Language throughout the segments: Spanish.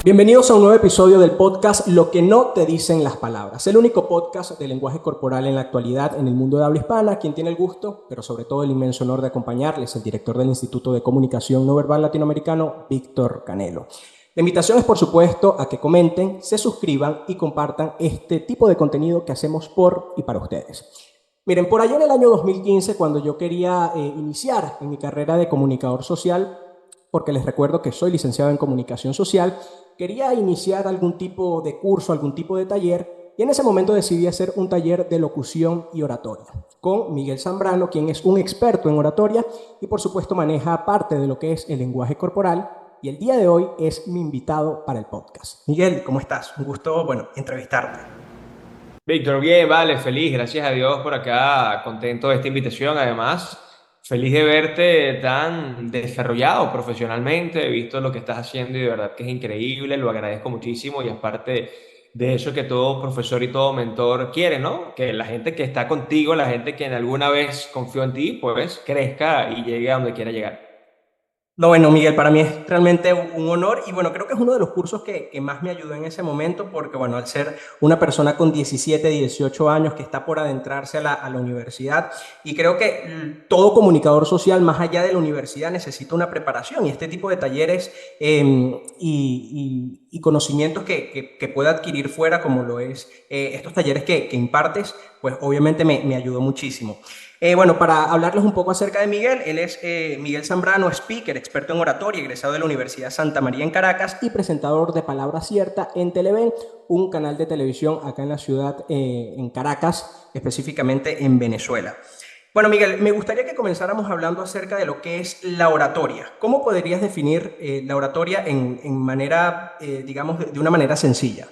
Bienvenidos a un nuevo episodio del podcast Lo que no te dicen las palabras, el único podcast de lenguaje corporal en la actualidad en el mundo de habla hispana. Quien tiene el gusto, pero sobre todo el inmenso honor de acompañarles, el director del Instituto de Comunicación No Verbal Latinoamericano, Víctor Canelo. La invitación es, por supuesto, a que comenten, se suscriban y compartan este tipo de contenido que hacemos por y para ustedes. Miren, por allá en el año 2015, cuando yo quería iniciar en mi carrera de comunicador social, porque les recuerdo que soy licenciado en comunicación social, quería iniciar algún tipo de curso, algún tipo de taller, y en ese momento decidí hacer un taller de locución y oratoria con Miguel Zambrano, quien es un experto en oratoria y por supuesto maneja parte de lo que es el lenguaje corporal, y el día de hoy es mi invitado para el podcast. Miguel, ¿cómo estás? Un gusto, bueno, entrevistarte. Víctor, bien, vale, feliz, gracias a Dios por acá, contento de esta invitación. Además, feliz de verte tan desarrollado profesionalmente. He visto lo que estás haciendo y de verdad que es increíble, lo agradezco muchísimo. Y aparte de eso que todo profesor y todo mentor quiere, ¿no? Que la gente que está contigo, la gente que en alguna vez confió en ti, pues crezca y llegue a donde quiera llegar. No, bueno, Miguel, para mí es realmente un honor y bueno, creo que es uno de los cursos que más me ayudó en ese momento porque bueno, al ser una persona con 17, 18 años que está por adentrarse a la universidad y creo que todo comunicador social más allá de la universidad necesita una preparación y este tipo de talleres y conocimientos que pueda adquirir fuera como lo es estos talleres que impartes, pues obviamente me ayudó muchísimo. Bueno, para hablarles un poco acerca de Miguel, él es Miguel Zambrano, speaker, experto en oratoria, egresado de la Universidad Santa María en Caracas y presentador de Palabra Cierta en Televen, un canal de televisión acá en la ciudad, en Caracas, específicamente en Venezuela. Bueno, Miguel, me gustaría que comenzáramos hablando acerca de lo que es la oratoria. ¿Cómo podrías definir la oratoria en manera, digamos, de una manera sencilla?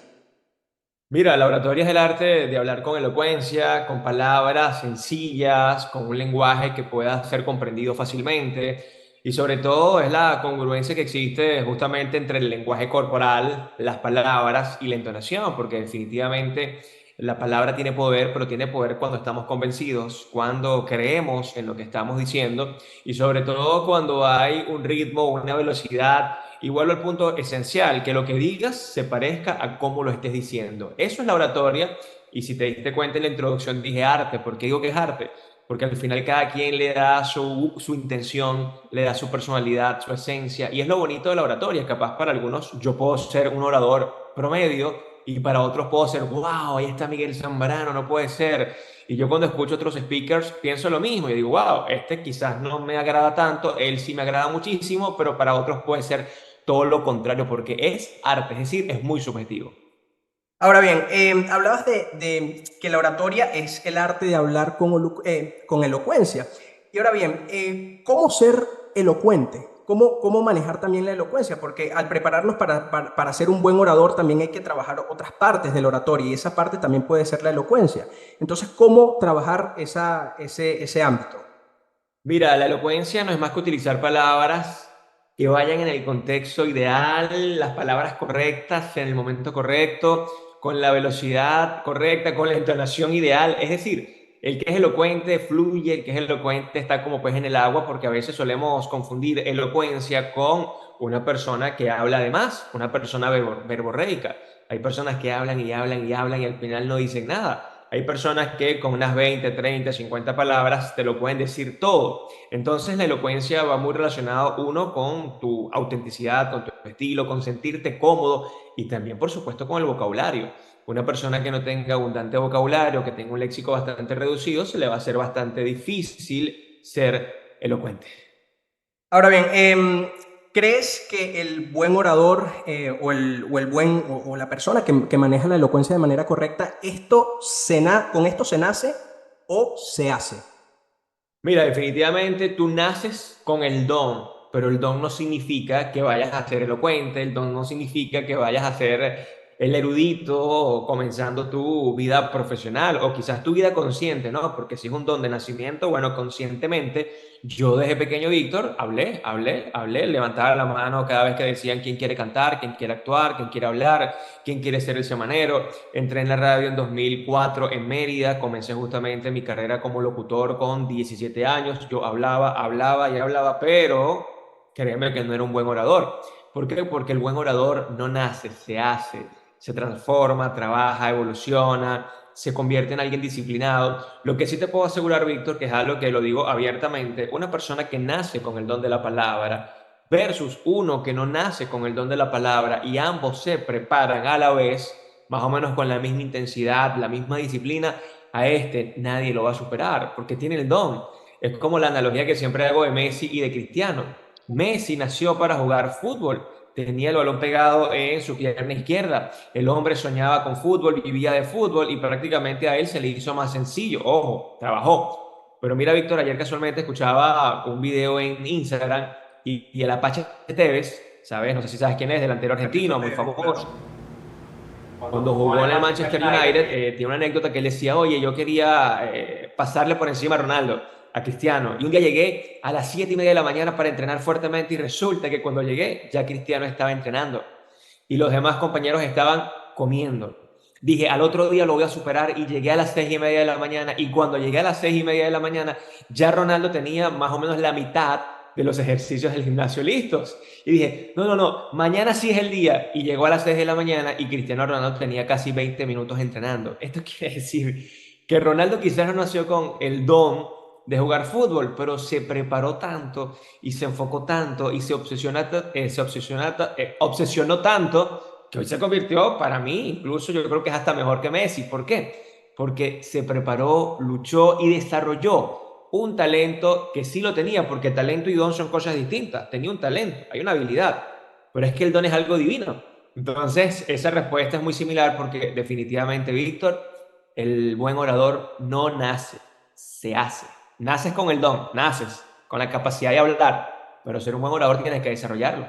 Mira, la oratoria es el arte de hablar con elocuencia, con palabras sencillas, con un lenguaje que pueda ser comprendido fácilmente y sobre todo es la congruencia que existe justamente entre el lenguaje corporal, las palabras y la entonación, porque definitivamente la palabra tiene poder, pero tiene poder cuando estamos convencidos, cuando creemos en lo que estamos diciendo y sobre todo cuando hay un ritmo, una velocidad. Y vuelvo al punto esencial, que lo que digas se parezca a cómo lo estés diciendo. Eso es la oratoria. Y si te diste cuenta en la introducción dije arte. ¿Por qué digo que es arte? Porque al final cada quien le da su intención, le da su personalidad, su esencia. Y es lo bonito de la oratoria. Capaz para algunos yo puedo ser un orador promedio y para otros puedo ser, wow, ahí está Miguel Zambrano, no puede ser. Y yo cuando escucho otros speakers pienso lo mismo y digo, wow, este quizás no me agrada tanto, él sí me agrada muchísimo, pero para otros puede ser todo lo contrario, porque es arte, es decir, es muy subjetivo. Ahora bien, hablabas de que la oratoria es el arte de hablar con elocuencia. Y ahora bien, ¿cómo ser elocuente? ¿Cómo manejar también la elocuencia? Porque al prepararnos para ser un buen orador también hay que trabajar otras partes de la oratoria y esa parte también puede ser la elocuencia. Entonces, ¿cómo trabajar ese ámbito? Mira, la elocuencia no es más que utilizar palabras que vayan en el contexto ideal, las palabras correctas en el momento correcto, con la velocidad correcta, con la entonación ideal. Es decir, el que es elocuente fluye, el que es elocuente está como pez en el agua, porque a veces solemos confundir elocuencia con una persona que habla de más, una persona verborreica. Hay personas que hablan y hablan y hablan y al final no dicen nada. Hay personas que con unas 20, 30, 50 palabras te lo pueden decir todo. Entonces la elocuencia va muy relacionado uno con tu autenticidad, con tu estilo, con sentirte cómodo y también por supuesto con el vocabulario. Una persona que no tenga abundante vocabulario, que tenga un léxico bastante reducido, se le va a hacer bastante difícil ser elocuente. Ahora bien, ¿crees que el buen orador o el buen o la persona que maneja la elocuencia de manera correcta, con esto se nace o se hace? Mira, definitivamente tú naces con el don, pero el don no significa que vayas a ser elocuente, el don no significa que vayas a ser el erudito comenzando tu vida profesional o quizás tu vida consciente, ¿no? Porque si es un don de nacimiento, bueno, conscientemente, yo desde pequeño, Víctor, hablé, levantaba la mano cada vez que decían quién quiere cantar, quién quiere actuar, quién quiere hablar, quién quiere ser el semanero. Entré en la radio en 2004 en Mérida, comencé justamente mi carrera como locutor con 17 años. Yo hablaba y hablaba, pero créeme que no era un buen orador. ¿Por qué? Porque el buen orador no nace, se hace, se transforma, trabaja, evoluciona, se convierte en alguien disciplinado. Lo que sí te puedo asegurar, Víctor, que es algo que lo digo abiertamente, una persona que nace con el don de la palabra versus uno que no nace con el don de la palabra y ambos se preparan a la vez, más o menos con la misma intensidad, la misma disciplina, a este nadie lo va a superar porque tiene el don. Es como la analogía que siempre hago de Messi y de Cristiano. Messi nació para jugar fútbol. Tenía el balón pegado en su pierna izquierda. El hombre soñaba con fútbol, vivía de fútbol y prácticamente a él se le hizo más sencillo. Ojo, trabajó. Pero mira, Víctor, ayer casualmente escuchaba un video en Instagram y el Apache Tevez, ¿sabes? No sé si sabes quién es, delantero argentino, muy famoso. Cuando jugó en el Manchester United, tiene una anécdota que él decía, oye, yo quería pasarle por encima a Ronaldo, a Cristiano. Y un día llegué a las 7:30 de la mañana para entrenar fuertemente y resulta que cuando llegué ya Cristiano estaba entrenando y los demás compañeros estaban comiendo. Dije, al otro día lo voy a superar y llegué a las 6:30 de la mañana y cuando llegué a las 6:30 de la mañana ya Ronaldo tenía más o menos la mitad de los ejercicios del gimnasio listos. Y dije, no, no, no, mañana sí es el día. Y llegó a las 6 de la mañana y Cristiano Ronaldo tenía casi 20 minutos entrenando. Esto quiere decir que Ronaldo quizás no nació con el don de jugar fútbol, pero se preparó tanto y se enfocó tanto y obsesionó tanto que hoy se convirtió, para mí, incluso yo creo que es hasta mejor que Messi. ¿Por qué? Porque se preparó, luchó y desarrolló un talento que sí lo tenía, porque talento y don son cosas distintas. Tenía un talento, hay una habilidad, pero es que el don es algo divino. Entonces, esa respuesta es muy similar porque definitivamente, Víctor, el buen orador no nace, se hace. Naces con el don, naces con la capacidad de hablar, pero ser un buen orador tienes que desarrollarlo.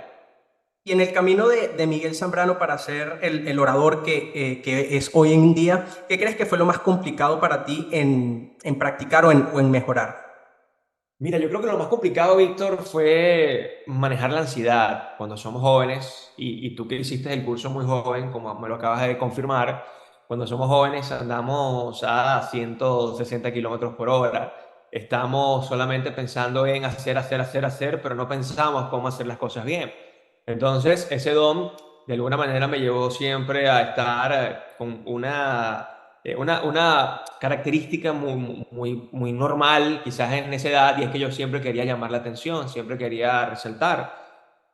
Y en el camino de Miguel Zambrano para ser el orador que es hoy en día, ¿qué crees que fue lo más complicado para ti en practicar o en mejorar? Mira, yo creo que lo más complicado, Víctor, fue manejar la ansiedad cuando somos jóvenes y tú que hiciste el curso muy joven, como me lo acabas de confirmar, cuando somos jóvenes andamos a 160 kilómetros por hora. Estamos solamente pensando en hacer, hacer, hacer, hacer, pero no pensamos cómo hacer las cosas bien. Entonces, ese don de alguna manera me llevó siempre a estar con una característica muy normal, quizás en esa edad, y es que yo siempre quería llamar la atención, siempre quería resaltar.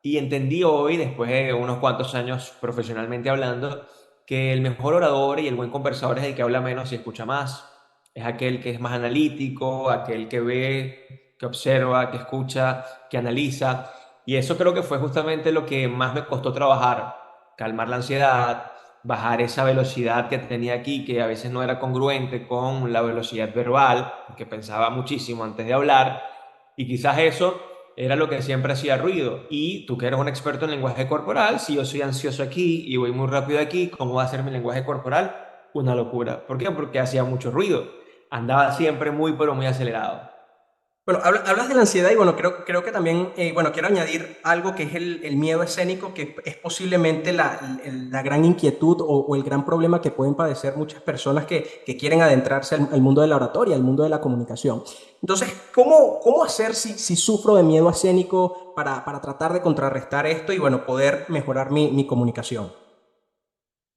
Y entendí hoy, después de unos cuantos años profesionalmente hablando, que el mejor orador y el buen conversador es el que habla menos y escucha más. Es aquel que es más analítico, aquel que ve, que observa, que escucha, que analiza. Y eso creo que fue justamente lo que más me costó trabajar, calmar la ansiedad, bajar esa velocidad que tenía aquí, que a veces no era congruente con la velocidad verbal, que pensaba muchísimo antes de hablar, y quizás eso era lo que siempre hacía ruido. Y tú que eres un experto en lenguaje corporal, si yo soy ansioso aquí y voy muy rápido aquí, ¿cómo va a ser mi lenguaje corporal? Una locura. ¿Por qué? Porque hacía mucho ruido. Andaba siempre muy, pero muy acelerado. Bueno, hablas de la ansiedad y bueno, creo que también, bueno, quiero añadir algo que es el miedo escénico, que es posiblemente la gran inquietud o el gran problema que pueden padecer muchas personas que quieren adentrarse al mundo de la oratoria, al mundo de la comunicación. Entonces, ¿cómo hacer si sufro de miedo escénico para tratar de contrarrestar esto y bueno, poder mejorar mi comunicación?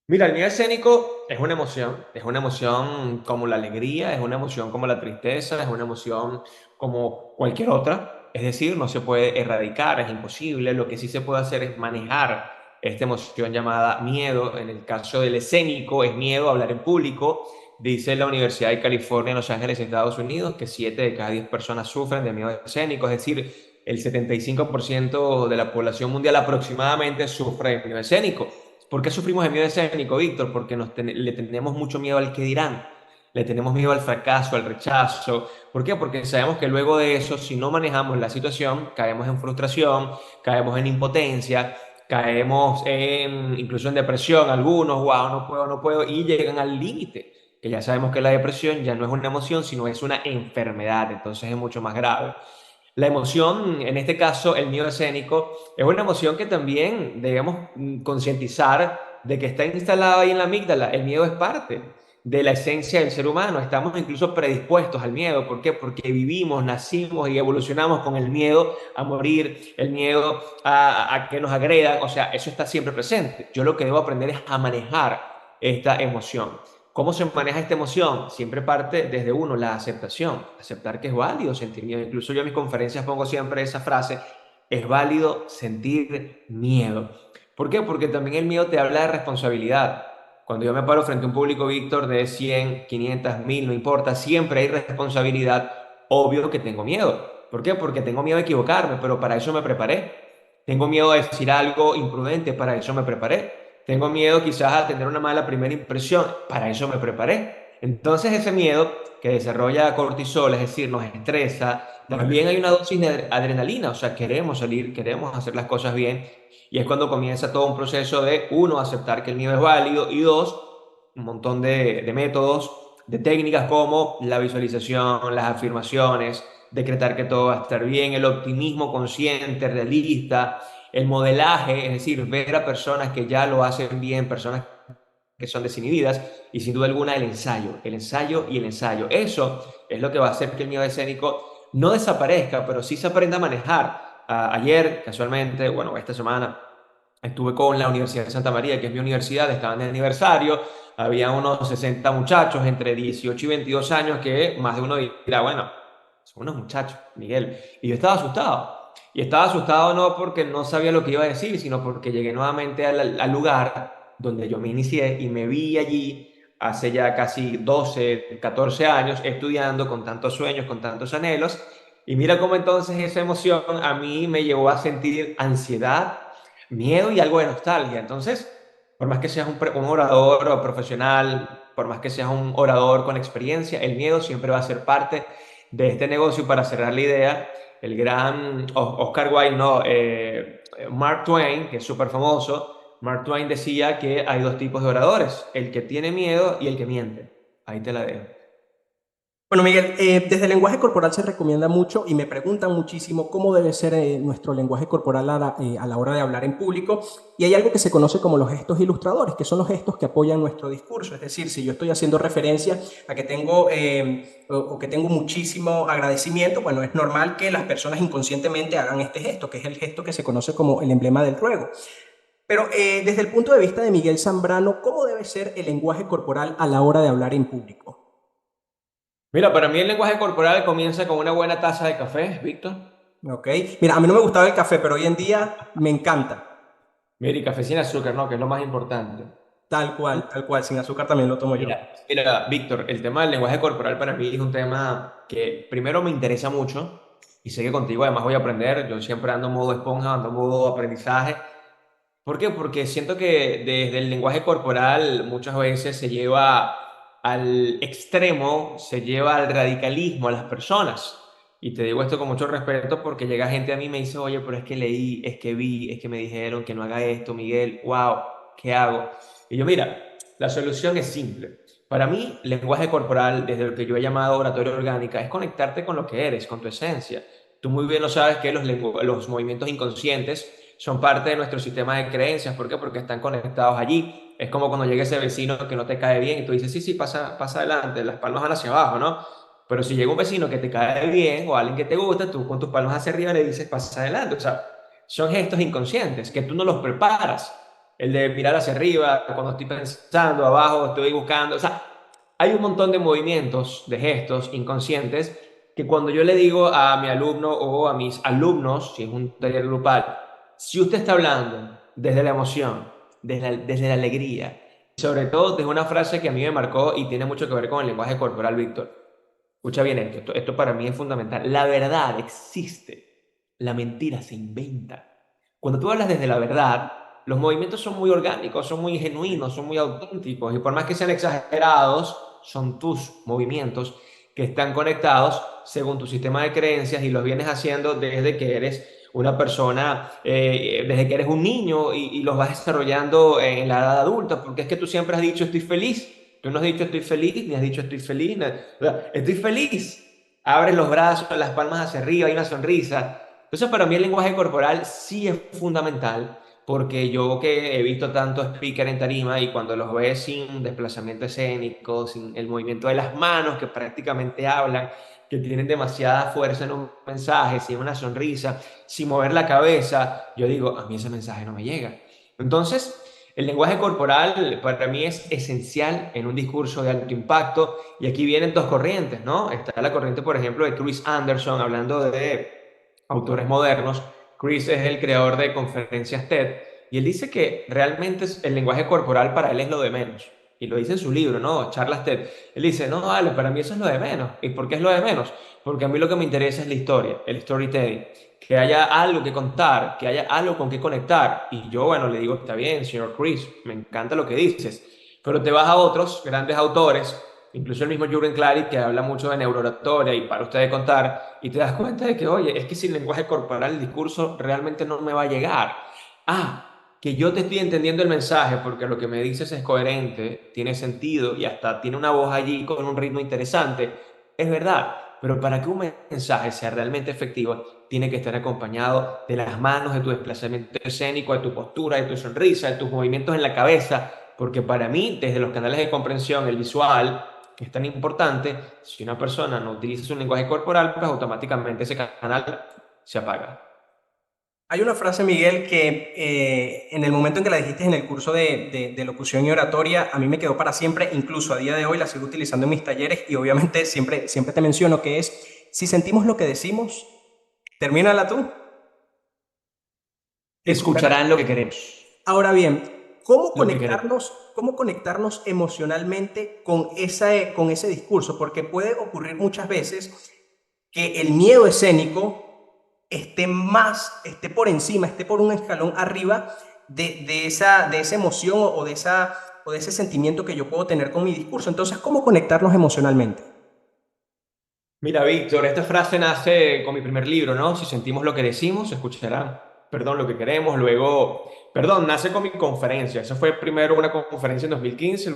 Mira, el miedo escénico es una emoción como la alegría, es una emoción como la tristeza, es una emoción como cualquier otra. Es decir, no se puede erradicar, es imposible. Lo que sí se puede hacer es manejar esta emoción llamada miedo. En el caso del escénico, es miedo a hablar en público. Dice la Universidad de California en Los Ángeles, Estados Unidos, que 7 de cada 10 personas sufren de miedo escénico, es decir, el 75% de la población mundial aproximadamente sufre de miedo escénico. ¿Por qué sufrimos de miedo escénico, Víctor? Porque le tenemos mucho miedo al que dirán, le tenemos miedo al fracaso, al rechazo. ¿Por qué? Porque sabemos que luego de eso, si no manejamos la situación, caemos en frustración, caemos en impotencia, caemos incluso en depresión, algunos, wow, no puedo, no puedo, y llegan al límite, que ya sabemos que la depresión ya no es una emoción, sino es una enfermedad, entonces es mucho más grave. La emoción, en este caso el miedo escénico, es una emoción que también debemos concientizar de que está instalada ahí en la amígdala. El miedo es parte. de la esencia del ser humano. Estamos incluso predispuestos al miedo. ¿Por qué? Porque vivimos, nacimos y evolucionamos con el miedo a morir, el miedo a que nos agredan. O sea, eso está siempre presente. Yo lo que debo aprender es a manejar esta emoción. ¿Cómo se maneja esta emoción? Siempre parte desde uno, la aceptación. Aceptar que es válido sentir miedo. Incluso yo en mis conferencias pongo siempre esa frase: es válido sentir miedo. ¿Por qué? Porque también el miedo te habla de responsabilidad. Cuando yo me paro frente a un público, Víctor, de 100, 500, 1000, no importa, siempre hay responsabilidad. Obvio que tengo miedo. ¿Por qué? Porque tengo miedo a equivocarme, pero para eso me preparé. Tengo miedo a decir algo imprudente, para eso me preparé. Tengo miedo quizás a tener una mala primera impresión, para eso me preparé. Entonces ese miedo que desarrolla cortisol, es decir, nos estresa, también hay una dosis de adrenalina, o sea, queremos salir, queremos hacer las cosas bien, y es cuando comienza todo un proceso de, uno, aceptar que el miedo es válido, y dos, un montón de métodos, de técnicas como la visualización, las afirmaciones, decretar que todo va a estar bien, el optimismo consciente, realista, el modelaje, es decir, ver a personas que ya lo hacen bien, personas que son desinhibidas, y sin duda alguna el ensayo y el ensayo. Eso es lo que va a hacer que el miedo escénico no desaparezca, pero sí se aprenda a manejar. Ayer, casualmente, bueno, esta semana, estuve con la Universidad de Santa María, que es mi universidad, estaban de aniversario, había unos 60 muchachos entre 18 y 22 años que más de uno dirá, bueno, son unos muchachos, Miguel. Y yo estaba asustado. Y estaba asustado no porque no sabía lo que iba a decir, sino porque llegué nuevamente al lugar donde yo me inicié y me vi allí hace ya casi 12, 14 años estudiando con tantos sueños, con tantos anhelos. Y mira cómo entonces esa emoción a mí me llevó a sentir ansiedad, miedo y algo de nostalgia. Entonces, por más que seas un orador o profesional, por más que seas un orador con experiencia, el miedo siempre va a ser parte de este negocio. Para cerrar la idea, el gran Oscar Wilde, no, Mark Twain, que es súper famoso, Mark Twain decía que hay dos tipos de oradores: el que tiene miedo y el que miente. Ahí te la dejo. Bueno, Miguel, desde el lenguaje corporal se recomienda mucho y me preguntan muchísimo cómo debe ser nuestro lenguaje corporal a la hora de hablar en público. Y hay algo que se conoce como los gestos ilustradores, que son los gestos que apoyan nuestro discurso. Es decir, si yo estoy haciendo referencia a que tengo o que tengo muchísimo agradecimiento, bueno, es normal que las personas inconscientemente hagan este gesto, que es el gesto que se conoce como el emblema del ruego. Pero desde el punto de vista de Miguel Zambrano, ¿cómo debe ser el lenguaje corporal a la hora de hablar en público? Mira, para mí el lenguaje corporal comienza con una buena taza de café, Víctor. Ok. Mira, a mí no me gustaba el café, pero hoy en día me encanta. Mira, y café sin azúcar, ¿no? Que es lo más importante. Tal cual, sin azúcar también lo tomo yo. Mira, Víctor, el tema del lenguaje corporal para mí es un tema que primero me interesa mucho y sé que contigo además voy a aprender. Yo siempre ando en modo esponja, ando en modo aprendizaje. ¿Por qué? Porque siento que desde el lenguaje corporal muchas veces se lleva al extremo, se lleva al radicalismo a las personas. Y te digo esto con mucho respeto porque llega gente a mí y me dice, oye, pero es que leí, es que vi, es que me dijeron que no haga esto, Miguel, wow, ¿qué hago? Y yo, mira, la solución es simple. Para mí, lenguaje corporal, desde lo que yo he llamado oratoria orgánica, es conectarte con lo que eres, con tu esencia. Tú muy bien lo sabes que los movimientos inconscientes son parte de nuestro sistema de creencias. ¿Por qué? Porque están conectados allí. Es como cuando llega ese vecino que no te cae bien y tú dices, sí, sí, pasa adelante, las palmas van hacia abajo, ¿no? Pero si llega un vecino que te cae bien o alguien que te gusta, tú con tus palmas hacia arriba le dices, pasa adelante. O sea, son gestos inconscientes que tú no los preparas. El de mirar hacia arriba, cuando estoy pensando, abajo, estoy buscando. O sea, hay un montón de movimientos, de gestos inconscientes que cuando yo le digo a mi alumno o a mis alumnos, si es un taller grupal, si usted está hablando desde la emoción, desde la alegría, sobre todo desde una frase que a mí me marcó y tiene mucho que ver con el lenguaje corporal, Víctor. Escucha bien esto para mí es fundamental. La verdad existe, la mentira se inventa. Cuando tú hablas desde la verdad, los movimientos son muy orgánicos, son muy genuinos, son muy auténticos y por más que sean exagerados, son tus movimientos que están conectados según tu sistema de creencias y los vienes haciendo desde que eres una persona, desde que eres un niño y los vas desarrollando en la edad adulta, porque es que tú siempre has dicho estoy feliz. Tú no has dicho estoy feliz, ni has dicho estoy feliz. O sea, estoy feliz. Abres los brazos, las palmas hacia arriba, hay una sonrisa. Entonces, para mí el lenguaje corporal sí es fundamental, porque yo que he visto tanto speaker en tarima y cuando los ves sin desplazamiento escénico, sin el movimiento de las manos que prácticamente hablan, que tienen demasiada fuerza en un mensaje, sin una sonrisa, sin mover la cabeza, yo digo, a mí ese mensaje no me llega. Entonces, el lenguaje corporal para mí es esencial en un discurso de alto impacto y aquí vienen dos corrientes, ¿no? Está la corriente, por ejemplo, de Chris Anderson hablando de autores modernos. Chris es el creador de conferencias TED y él dice que realmente el lenguaje corporal para él es lo de menos. Y lo dice en su libro, ¿no? Charlas TED. Él dice, no, vale, para mí eso es lo de menos. ¿Y por qué es lo de menos? Porque a mí lo que me interesa es la historia, el storytelling. Que haya algo que contar, que haya algo con que conectar. Y yo, bueno, le digo, está bien, señor Chris, me encanta lo que dices. Pero te vas a otros grandes autores, incluso el mismo Jürgen Klarik, que habla mucho de neurooratoria y para usted de contar, y te das cuenta de que, oye, es que sin lenguaje corporal el discurso realmente no me va a llegar. Que yo te estoy entendiendo el mensaje porque lo que me dices es coherente, tiene sentido y hasta tiene una voz allí con un ritmo interesante. Es verdad, pero para que un mensaje sea realmente efectivo, tiene que estar acompañado de las manos, de tu desplazamiento escénico, de tu postura, de tu sonrisa, de tus movimientos en la cabeza, porque para mí, desde los canales de comprensión, el visual, que es tan importante, si una persona no utiliza su lenguaje corporal, pues automáticamente ese canal se apaga. Hay una frase, Miguel, que en el momento en que la dijiste en el curso de locución y oratoria, a mí me quedó para siempre, incluso a día de hoy la sigo utilizando en mis talleres y obviamente siempre te menciono que es, si sentimos lo que decimos, termínala tú, escucharás. Escucharán lo que queremos, Ahora bien, lo que queremos. cómo conectarnos emocionalmente con ese discurso? Porque puede ocurrir muchas veces que el miedo escénico esté por encima, esté por un escalón arriba de esa emoción o de ese sentimiento que yo puedo tener con mi discurso. Entonces, ¿cómo conectarnos emocionalmente? Mira, Víctor, esta frase nace con mi primer libro, ¿no? Si sentimos lo que decimos, se escuchará, perdón, lo que queremos. Luego, perdón, nace con mi conferencia. Esa fue primero una conferencia en 2015,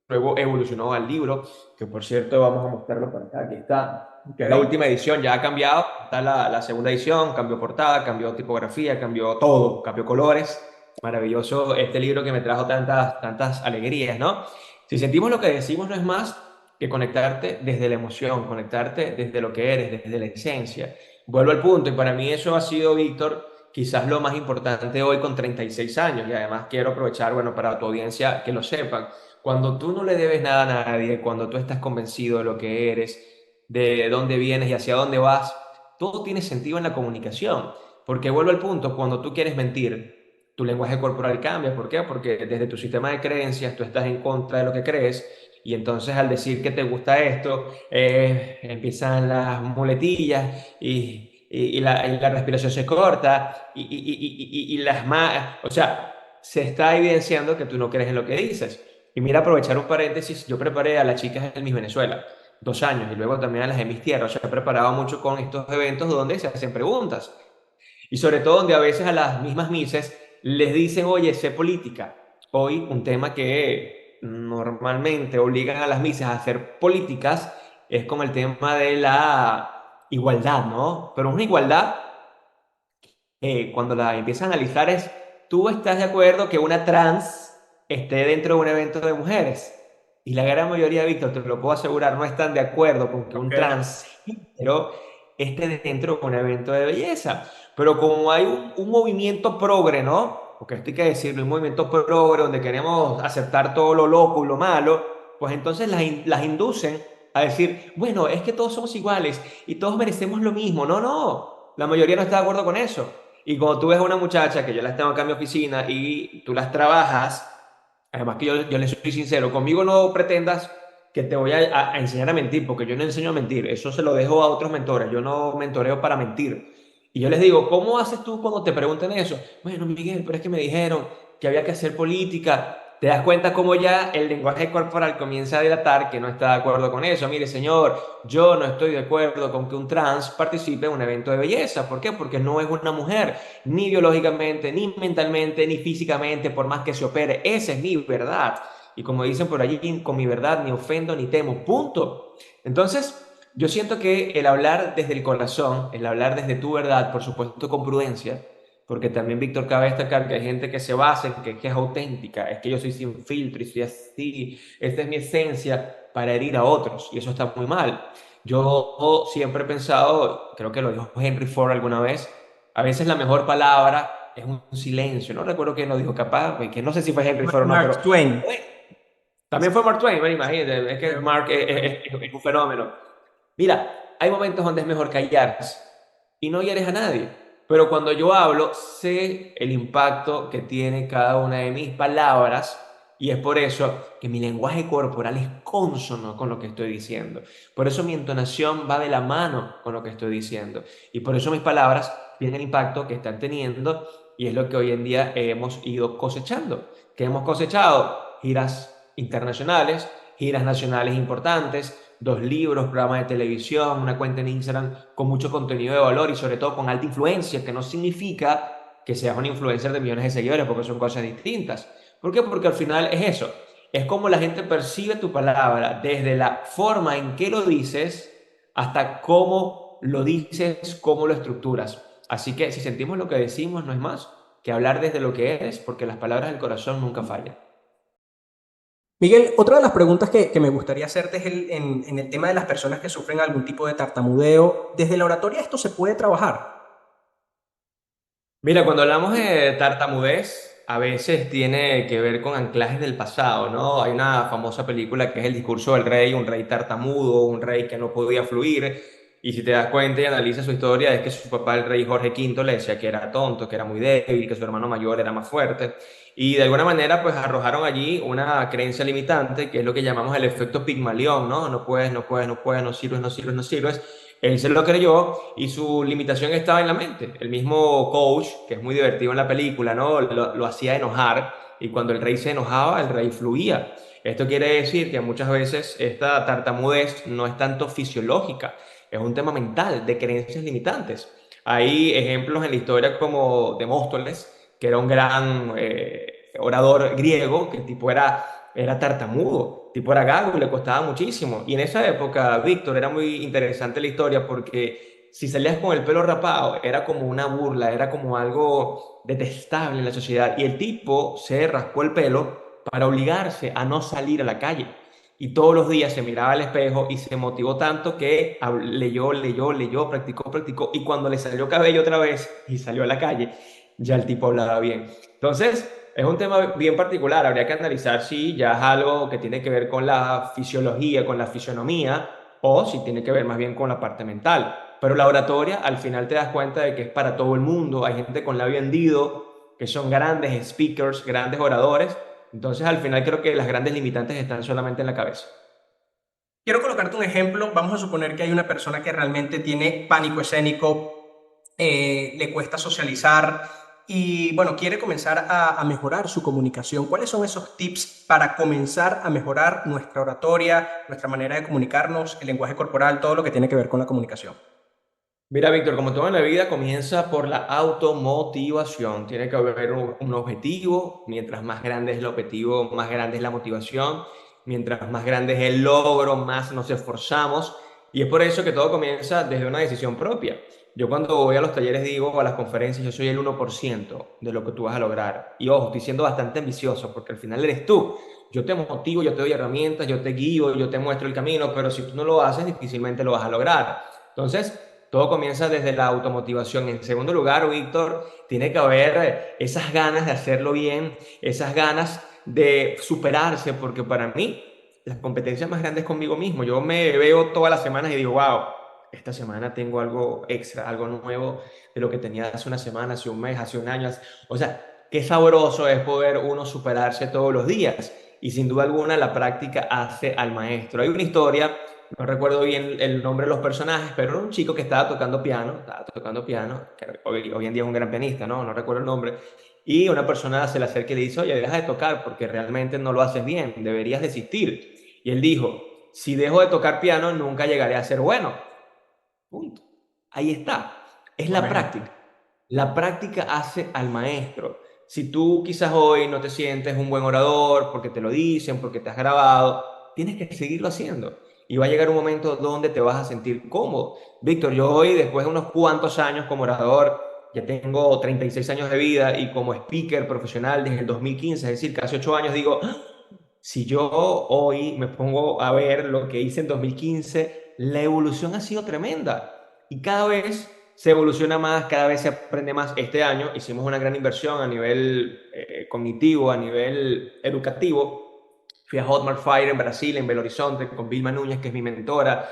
luego evolucionó al libro, que por cierto vamos a mostrarlo por acá, aquí está, que es la ¿Ok? última edición, ya ha cambiado, está la segunda edición, cambió portada, cambió tipografía, cambió todo, cambió colores. Maravilloso este libro que me trajo tantas alegrías, ¿no? Si sentimos lo que decimos no es más que conectarte desde la emoción, conectarte desde lo que eres, desde la esencia. Vuelvo al punto, y para mí eso ha sido, Víctor, quizás lo más importante hoy con 36 años, y además quiero aprovechar, bueno, para tu audiencia que lo sepan. Cuando tú no le debes nada a nadie, cuando tú estás convencido de lo que eres, de dónde vienes y hacia dónde vas, todo tiene sentido en la comunicación. Porque vuelvo al punto, cuando tú quieres mentir, tu lenguaje corporal cambia. ¿Por qué? Porque desde tu sistema de creencias tú estás en contra de lo que crees y entonces al decir que te gusta esto, empiezan las muletillas y la respiración se corta y las más... O sea, se está evidenciando que tú no crees en lo que dices. Y mira, aprovechar un paréntesis, yo preparé a las chicas de Miss Venezuela 2 años y luego también a las de Miss Tierra. O sea, he preparado mucho con estos eventos donde se hacen preguntas y sobre todo donde a veces a las mismas Misses les dicen, oye, sé política. Hoy un tema que normalmente obligan a las Misses a hacer políticas es como el tema de la igualdad, ¿no? Pero una igualdad cuando la empiezas a analizar es, ¿tú estás de acuerdo que una trans esté dentro de un evento de mujeres? Y la gran mayoría, Víctor, te lo puedo asegurar, no están de acuerdo con que un Ok. transgénero esté dentro de un evento de belleza. Pero como hay un movimiento progre, ¿no? Porque esto hay que decirlo, un movimiento progre donde queremos aceptar todo lo loco y lo malo, pues entonces las inducen a decir, bueno, es que todos somos iguales y todos merecemos lo mismo. No, no, la mayoría no está de acuerdo con eso. Y cuando tú ves a una muchacha que yo las tengo acá en mi oficina y tú las trabajas, además que yo les soy sincero, conmigo no pretendas que te voy a enseñar a mentir, porque yo no enseño a mentir, eso se lo dejo a otros mentores, yo no mentoreo para mentir. Y yo les digo, ¿cómo haces tú cuando te preguntan eso? Bueno, Miguel, pero es que me dijeron que había que hacer política. Te das cuenta cómo ya el lenguaje corporal comienza a delatar que no está de acuerdo con eso. Mire, señor, yo no estoy de acuerdo con que un trans participe en un evento de belleza. ¿Por qué? Porque no es una mujer, ni biológicamente, ni mentalmente, ni físicamente, por más que se opere. Esa es mi verdad. Y como dicen por allí, con mi verdad ni ofendo ni temo. Punto. Entonces, yo siento que el hablar desde el corazón, el hablar desde tu verdad, por supuesto con prudencia, porque también, Víctor, cabe destacar que hay gente que se basa en que es auténtica, es que yo soy sin filtro y soy así, esta es mi esencia para herir a otros, y eso está muy mal. Yo siempre he pensado, creo que lo dijo Henry Ford alguna vez, a veces la mejor palabra es un silencio. No recuerdo quién lo dijo, capaz, que no sé si fue Henry Ford o no, pero Mark Twain. también fue Mark Twain. Bueno, imagínate, es que Mark es un fenómeno. Mira, hay momentos donde es mejor callarse y no hieres a nadie. Pero cuando yo hablo, sé el impacto que tiene cada una de mis palabras y es por eso que mi lenguaje corporal es cónsono con lo que estoy diciendo. Por eso mi entonación va de la mano con lo que estoy diciendo. Y por eso mis palabras tienen el impacto que están teniendo y es lo que hoy en día hemos ido cosechando. ¿Qué hemos cosechado? Giras internacionales, giras nacionales importantes, 2 libros, programas de televisión, una cuenta en Instagram con mucho contenido de valor y sobre todo con alta influencia, que no significa que seas un influencer de millones de seguidores, porque son cosas distintas. ¿Por qué? Porque al final es eso, es como la gente percibe tu palabra, desde la forma en que lo dices hasta cómo lo dices, cómo lo estructuras. Así que si sentimos lo que decimos, no es más que hablar desde lo que es, porque las palabras del corazón nunca fallan. Miguel, otra de las preguntas que me gustaría hacerte es en el tema de las personas que sufren algún tipo de tartamudeo. ¿Desde la oratoria esto se puede trabajar? Mira, cuando hablamos de tartamudez, a veces tiene que ver con anclajes del pasado, ¿no? Hay una famosa película que es El discurso del rey, un rey tartamudo, un rey que no podía fluir, y si te das cuenta y analizas su historia, es que su papá, el rey Jorge V, le decía que era tonto, que era muy débil, que su hermano mayor era más fuerte, y de alguna manera pues arrojaron allí una creencia limitante, que es lo que llamamos el efecto Pigmalión, ¿no? No puedes, no puedes, no puedes, no sirves, no sirves, no sirves. Él se lo creyó y su limitación estaba en la mente. El mismo coach, que es muy divertido en la película, ¿no? Lo hacía enojar y cuando el rey se enojaba, el rey fluía. Esto quiere decir que muchas veces esta tartamudez no es tanto fisiológica, es un tema mental, de creencias limitantes. Hay ejemplos en la historia como Demóstenes, que era un gran orador griego, que el tipo era tartamudo, tipo era gago y le costaba muchísimo. Y en esa época, Víctor, era muy interesante la historia porque si salías con el pelo rapado era como una burla, era como algo detestable en la sociedad. Y el tipo se raspó el pelo para obligarse a no salir a la calle. Y todos los días se miraba al espejo y se motivó tanto que leyó, leyó, leyó, practicó, practicó. Y cuando le salió cabello otra vez y salió a la calle, ya el tipo hablaba bien. Entonces, es un tema bien particular, habría que analizar si ya es algo que tiene que ver con la fisiología, con la fisionomía, o si tiene que ver más bien con la parte mental. Pero la oratoria, al final te das cuenta de que es para todo el mundo, hay gente con labio hendido, que son grandes speakers, grandes oradores, entonces al final creo que las grandes limitantes están solamente en la cabeza. Quiero colocarte un ejemplo. Vamos a suponer que hay una persona que realmente tiene pánico escénico, le cuesta socializar y, bueno, quiere comenzar a mejorar su comunicación. ¿Cuáles son esos tips para comenzar a mejorar nuestra oratoria, nuestra manera de comunicarnos, el lenguaje corporal, todo lo que tiene que ver con la comunicación? Mira, Víctor, como todo en la vida, comienza por la automotivación. Tiene que haber un objetivo. Mientras más grande es el objetivo, más grande es la motivación. Mientras más grande es el logro, más nos esforzamos. Y es por eso que todo comienza desde una decisión propia. Yo cuando voy a los talleres digo, o a las conferencias, yo soy el 1% de lo que tú vas a lograr. Y ojo, estoy siendo bastante ambicioso porque al final eres tú. Yo te motivo, yo te doy herramientas, yo te guío, yo te muestro el camino, pero si tú no lo haces, difícilmente lo vas a lograr. Entonces, todo comienza desde la automotivación. En segundo lugar, Víctor, tiene que haber esas ganas de hacerlo bien, esas ganas de superarse, porque para mí la competencia más grande es conmigo mismo. Yo me veo todas las semanas y digo, wow, esta semana tengo algo extra, algo nuevo de lo que tenía hace una semana, hace un mes, hace un año. O sea, qué sabroso es poder uno superarse todos los días. Y sin duda alguna la práctica hace al maestro. Hay una historia, no recuerdo bien el nombre de los personajes, pero era un chico que estaba tocando piano, que hoy en día es un gran pianista, ¿no? No recuerdo el nombre, y una persona se le acerca y le dice, oye, deja de tocar porque realmente no lo haces bien, deberías desistir. Y él dijo, si dejo de tocar piano, nunca llegaré a ser bueno. Punto. Ahí está. Es la Bueno, práctica. La práctica hace al maestro. Si tú quizás hoy no te sientes un buen orador porque te lo dicen, porque te has grabado, tienes que seguirlo haciendo. Y va a llegar un momento donde te vas a sentir cómodo. Víctor, yo hoy, después de unos cuantos años como orador, ya tengo 36 años de vida y como speaker profesional desde el 2015, es decir, casi 8 años, digo, "Ah, si yo hoy me pongo a ver lo que hice en 2015, la evolución ha sido tremenda y cada vez se evoluciona más, cada vez se aprende más. Este año hicimos una gran inversión a nivel cognitivo, a nivel educativo. Fui a Hotmart Fire en Brasil, en Belo Horizonte, con Vilma Núñez, que es mi mentora,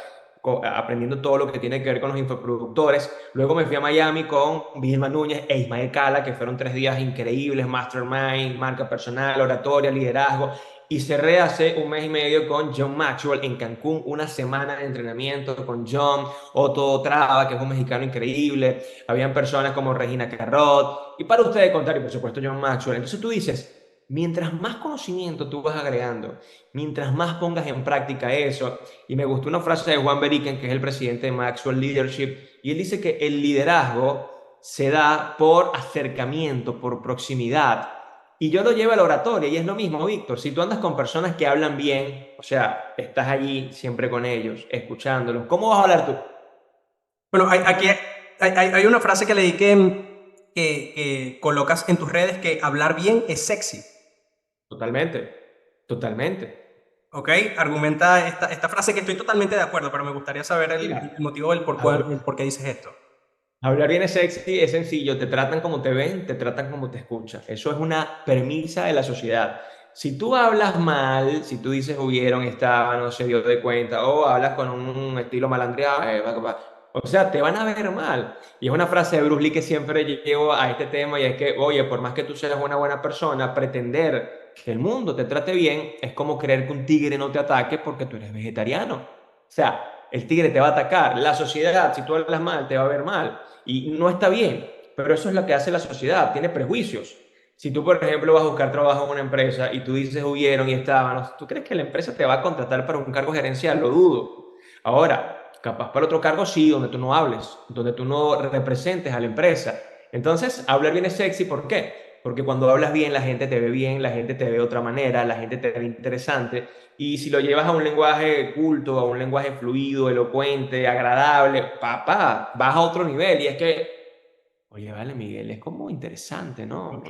aprendiendo todo lo que tiene que ver con los infoproductores. Luego me fui a Miami con Vilma Núñez e Ismael Cala, que fueron 3 días increíbles, mastermind, marca personal, oratoria, liderazgo. Y cerré hace un mes y medio con John Maxwell en Cancún, una semana de entrenamiento con John, Otto Traba, que es un mexicano increíble. Habían personas como Regina Carrot. Y para ustedes contar, y por supuesto John Maxwell. Entonces tú dices, mientras más conocimiento tú vas agregando, mientras más pongas en práctica eso, y me gustó una frase de Juan Beriken, que es el presidente de Maxwell Leadership, y él dice que el liderazgo se da por acercamiento, por proximidad. Y yo lo llevo a la oratoria y es lo mismo, Víctor. Si tú andas con personas que hablan bien, o sea, estás allí siempre con ellos, escuchándolos, ¿cómo vas a hablar tú? Bueno, aquí hay una frase que leí que colocas en tus redes que hablar bien es sexy. Totalmente, totalmente. ¿Ok? Argumenta esta frase que estoy totalmente de acuerdo, pero me gustaría saber Mira, el motivo el por qué dices esto. hablar bien es sexy, es sencillo, te tratan como te ven, te tratan como te escuchan. Eso es una premisa de la sociedad. Si tú hablas mal, si tú dices hubieron, estaba, no se dio de cuenta, o hablas con un estilo malandreado, o sea, te van a ver mal. Y es una frase de Bruce Lee que siempre llevo a este tema y es que, oye, por más que tú seas una buena persona, pretender que el mundo te trate bien es como creer que un tigre no te ataque porque tú eres vegetariano. O sea, el tigre te va a atacar. La sociedad, si tú hablas mal, te va a ver mal. Y no está bien, pero eso es lo que hace la sociedad, tiene prejuicios. Si tú, por ejemplo, vas a buscar trabajo en una empresa y tú dices hubieron y estaban, ¿tú crees que la empresa te va a contratar para un cargo gerencial? Lo dudo. Ahora, capaz para otro cargo sí, donde tú no hables, donde tú no representes a la empresa. Entonces, hablar bien es sexy, ¿por qué? Porque cuando hablas bien, la gente te ve bien, la gente te ve de otra manera, la gente te ve interesante. Y si lo llevas a un lenguaje culto, a un lenguaje fluido, elocuente, agradable, papá, vas a otro nivel. Y es que, oye, vale, Miguel, es como interesante, ¿no?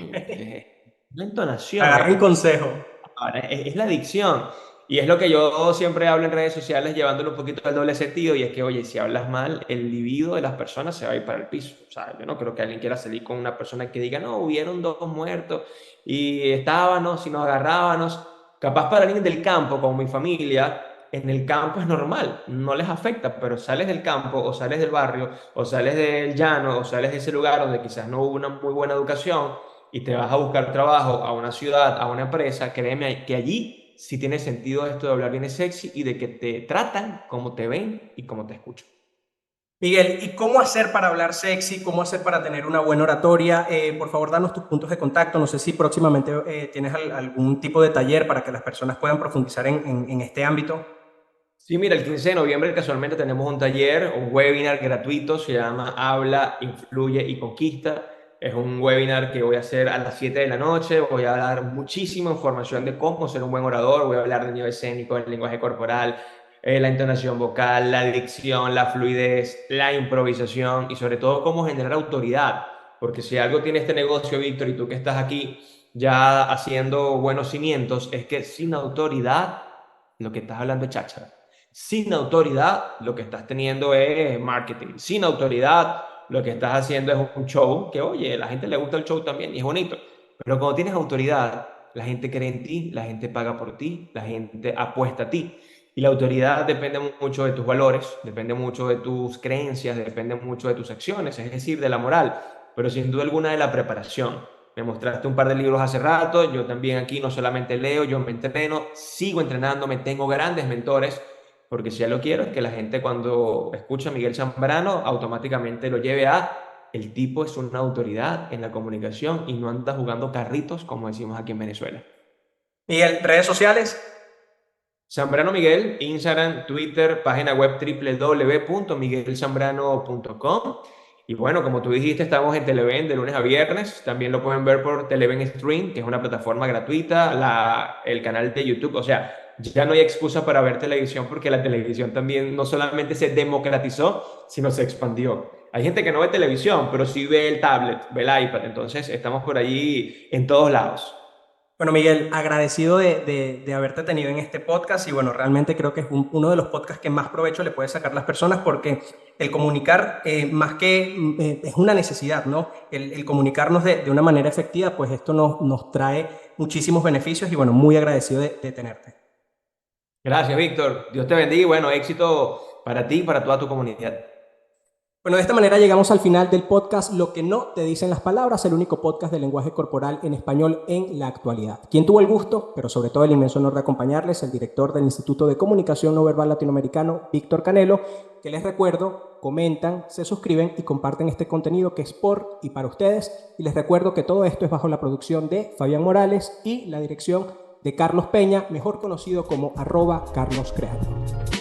La entonación, Agarra un consejo. ahora, es la dicción. Y es lo que yo siempre hablo en redes sociales, llevándolo un poquito al doble sentido. Y es que, oye, si hablas mal, el libido de las personas se va a ir para el piso. O sea, yo no creo que alguien quiera salir con una persona que diga, no, hubieron 2 muertos y estábamos y nos agarrábamos. Capaz para alguien del campo, como mi familia, en el campo es normal, no les afecta, pero sales del campo o sales del barrio o sales del llano o sales de ese lugar donde quizás no hubo una muy buena educación y te vas a buscar trabajo a una ciudad, a una empresa, créeme que allí sí tiene sentido esto de hablar bien es sexy y de que te tratan como te ven y como te escuchan. Miguel, ¿y cómo hacer para hablar sexy? ¿Cómo hacer para tener una buena oratoria? Por favor, danos tus puntos de contacto. No sé si próximamente tienes algún tipo de taller para que las personas puedan profundizar en este ámbito. Sí, mira, el 15 de noviembre casualmente tenemos un taller, un webinar gratuito, se llama Habla, Influye y Conquista. Es un webinar que voy a hacer a las 7 de la noche. Voy a dar muchísima información de cómo ser un buen orador. Voy a hablar del nivel escénico, el lenguaje corporal, la entonación vocal, la dicción, la fluidez, la improvisación y sobre todo cómo generar autoridad. Porque si algo tiene este negocio, Víctor, y tú que estás aquí ya haciendo buenos cimientos, es que sin autoridad lo que estás hablando es cháchara. Sin autoridad, lo que estás teniendo es marketing. Sin autoridad, lo que estás haciendo es un show que, oye, a la gente le gusta el show también y es bonito. Pero cuando tienes autoridad, la gente cree en ti, la gente paga por ti, la gente apuesta a ti. Y la autoridad depende mucho de tus valores, depende mucho de tus creencias, depende mucho de tus acciones, es decir, de la moral, pero sin duda alguna de la preparación. Me mostraste un par de libros hace rato, yo también aquí no solamente leo, yo me entreno, sigo entrenándome, tengo grandes mentores porque si ya lo quiero es que la gente cuando escucha a Miguel Zambrano automáticamente lo lleve a el tipo es una autoridad en la comunicación y no anda jugando carritos como decimos aquí en Venezuela. Miguel, redes sociales. Zambrano Miguel, Instagram, Twitter, página web www.miguelzambrano.com. Y bueno, como tú dijiste, estamos en Televen de lunes a viernes. También lo pueden ver por Televen Stream, que es una plataforma gratuita, el canal de YouTube. O sea, ya no hay excusa para ver televisión porque la televisión también no solamente se democratizó, sino se expandió. Hay gente que no ve televisión, pero sí ve el tablet, ve el iPad, entonces estamos por allí en todos lados. Bueno, Miguel, agradecido de haberte tenido en este podcast y bueno, realmente creo que es uno de los podcasts que más provecho le puede sacar a las personas porque el comunicar, más que es una necesidad, ¿no? El comunicarnos de una manera efectiva, pues esto nos trae muchísimos beneficios y bueno, muy agradecido de tenerte. Gracias, Víctor. Dios te bendiga y bueno, éxito para ti y para toda tu comunidad. Bueno, de esta manera llegamos al final del podcast Lo que no te dicen las palabras, el único podcast de lenguaje corporal en español en la actualidad. Quien tuvo el gusto, pero sobre todo el inmenso honor de acompañarles, el director del Instituto de Comunicación No Verbal Latinoamericano, Víctor Canelo, que les recuerdo, comentan, se suscriben y comparten este contenido que es por y para ustedes. Y les recuerdo que todo esto es bajo la producción de Fabián Morales y la dirección de Carlos Peña, mejor conocido como @CarlosCreando.